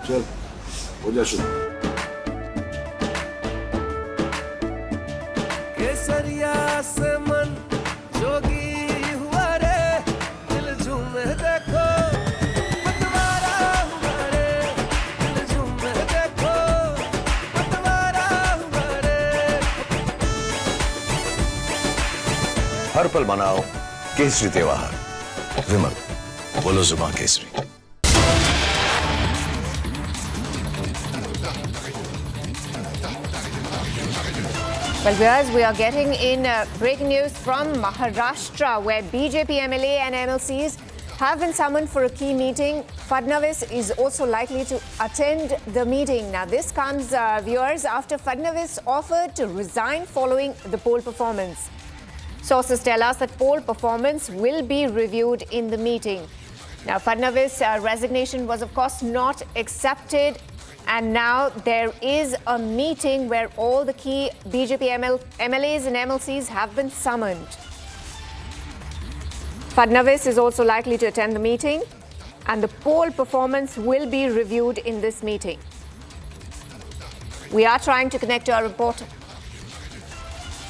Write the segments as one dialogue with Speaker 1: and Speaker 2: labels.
Speaker 1: चल हो जा शुरू।
Speaker 2: केसरिया से मन जोगी हुआ रे, दिल झूमे देखो पतवारा हुआ रे, दिल झूमे देखो पतवारा हुआ रे।
Speaker 3: हर पल मनाओ केसरी त्योहार। विमल, बोलो जुबान Kesari.
Speaker 4: Well, viewers, we are getting in breaking news from Maharashtra, where BJP MLA and MLCs have been summoned for a key meeting. Fadnavis is also likely to attend the meeting. Now, this comes, viewers, after Fadnavis offered to resign following the poll performance. Sources tell us that poll performance will be reviewed in the meeting. Now, Fadnavis' resignation was, of course, not accepted. And now there is a meeting where all the key BJP MLAs and MLCs have been summoned. Fadnavis is also likely to attend the meeting, and the poll performance will be reviewed in this meeting. We are trying to connect to our reporter.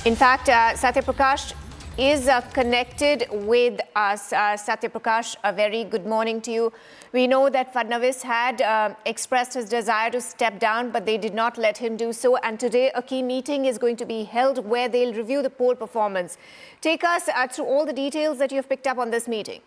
Speaker 4: In fact, Satya Prakash is connected with us. Satya Prakash, a very good morning to you. We know that Fadnavis had expressed his desire to step down, but they did not let him do so. And today a key meeting is going to be held where they'll review the poll performance. Take us through all the details that you've picked up on this meeting.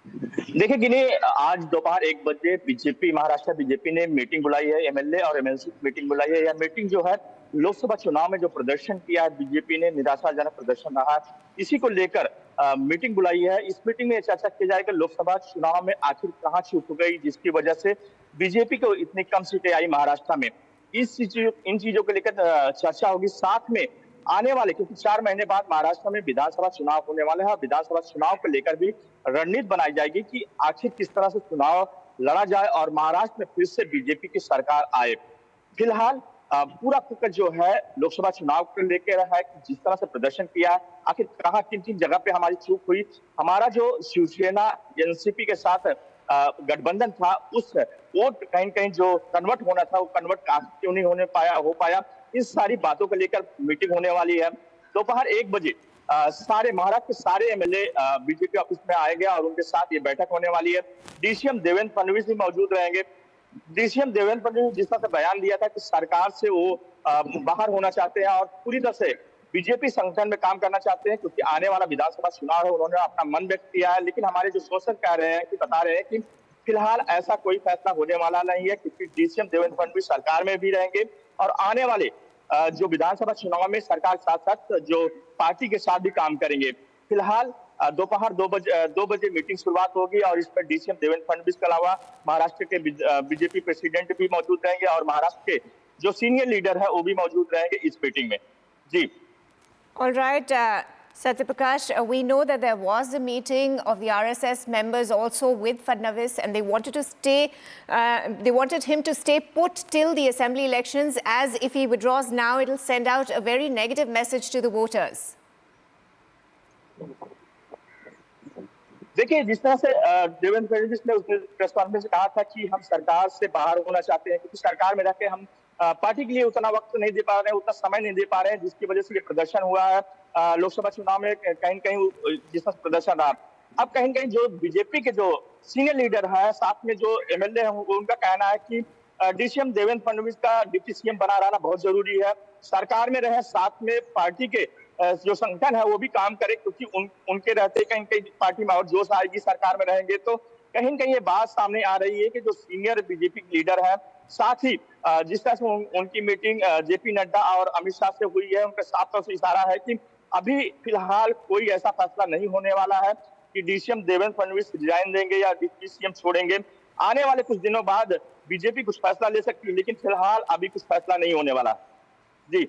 Speaker 5: देखिए गिनी, आज दोपहर 1 बजे BJP Maharashtra BJP ने meeting बुलाई है। MLA और MLC meeting बुलाई है। यह मीटिंग जो है लोकसभा चुनाव में जो प्रदर्शन किया है बीजेपी ने, निराशाजनक प्रदर्शन रहा, इसी को लेकर मीटिंग बुलाई है। इस मीटिंग में चर्चा की जाएगी लोकसभा चुनाव में आखिर कहां चूक हो गई जिसकी वजह से बीजेपी को इतनी कम सीटें आई महाराष्ट्र में। इन चीजों को लेकर चर्चा होगी। साथ में आने वाले, क्योंकि 4 महीने बाद महाराष्ट्र में विधानसभा चुनाव होने वाले हैं, विधानसभा चुनाव को लेकर भी रणनीति बनाई जाएगी कि आखिर किस तरह से चुनाव लड़ा जाए और महाराष्ट्र में फिर से बीजेपी की सरकार आए। फिलहाल पूरा फोकस जो है लोकसभा चुनाव को लेकर है कि जिस तरह से प्रदर्शन किया, आखिर कहां किन किन जगह पे हमारी चूक हुई। हमारा जो शिवसेना एनसीपी के साथ गठबंधन था, उस वोट कहीं कहीं जो कन्वर्ट होना था वो कन्वर्ट क्यों नहीं हो पाया। इस सारी बातों को लेकर मीटिंग होने वाली है। दोपहर 1 बजे सारे महाराष्ट्र के सारे एमएलए बीजेपी ऑफिस में आएंगे और उनके साथ ये बैठक होने वाली है। डीसीएम देवेंद्र फडणवीस भी मौजूद रहेंगे। डीसीएम देवेंद्र फडणवीस जिस तरह से बयान दिया था कि सरकार से वो बाहर होना चाहते हैं और पूरी तरह से बीजेपी संगठन में काम करना चाहते हैं, क्योंकि आने वाला विधानसभा चुनाव है, उन्होंने अपना मन व्यक्त किया है। लेकिन हमारे जो सोर्सेस कह रहे हैं कि बता रहे हैं कि फिलहाल ऐसा कोई फैसला होने वाला नहीं है, क्योंकि डीसीएम देवेंद्र फडणवीस सरकार में भी रहेंगे और आने वाले जो विधानसभा चुनाव में सरकार के साथ साथ जो पार्टी के साथ भी काम करेंगे। फिलहाल दोपहर 2 बजे मीटिंग शुरुआत होगी और इसमें डीसीएम देवेंद्र फडणवीस के अलावा महाराष्ट्र के बीजेपी प्रेसिडेंट भी मौजूद रहेंगे और महाराष्ट्र के जो सीनियर लीडर है वो भी मौजूद रहेंगे इस मीटिंग में। जी।
Speaker 4: All right, Satya Prakash, we know that there was a meeting of the RSS members also with Fadnavis, and they wanted him to stay put till the assembly elections, as if he withdraws now, it'll send out a very negative message to the voters.
Speaker 5: देखिए, जिस तरह से देवेंद्र फडणवीस ने उसने press conference में कहा था कि हम सरकार से बाहर होना चाहते हैं, क्योंकि सरकार में रहकर हम पार्टी के लिए उतना वक्त नहीं दे पा रहे हैं, उतना समय नहीं दे पा रहे हैं, जिसकी वजह से ये प्रदर्शन हुआ है लोकसभा चुनाव में। कहीं कहीं जिस तरह प्रदर्शन रहा, अब कहीं कहीं जो बीजेपी के जो सीनियर लीडर है, साथ में जो एमएलए है, उनका कहना है कि डीसीएम देवेंद्र फडणवीस का डिप्टी सीएम बना रहना बहुत जरूरी है। सरकार में रहे, साथ में पार्टी के जो संगठन है वो भी काम करे, क्योंकि उनके रहते कहीं कहीं पार्टी में और जोश आएगी। सरकार में रहेंगे तो कहीं कहीं ये बात सामने आ रही है कि जो सीनियर बीजेपी लीडर है, साथ ही जिस तरह से उनकी मीटिंग जेपी नड्डा और अमित शाह से हुई है, उनका साफ तौर से इशारा है कि अभी फिलहाल कोई ऐसा फैसला नहीं होने वाला है कि डीसीएम देवेंद्र फडणवीस रिजाइन देंगे या डिप्टी सीएम छोड़ेंगे। आने वाले कुछ दिनों बाद बीजेपी कुछ फैसला ले सकती है, लेकिन फिलहाल अभी कुछ फैसला नहीं होने वाला। जी।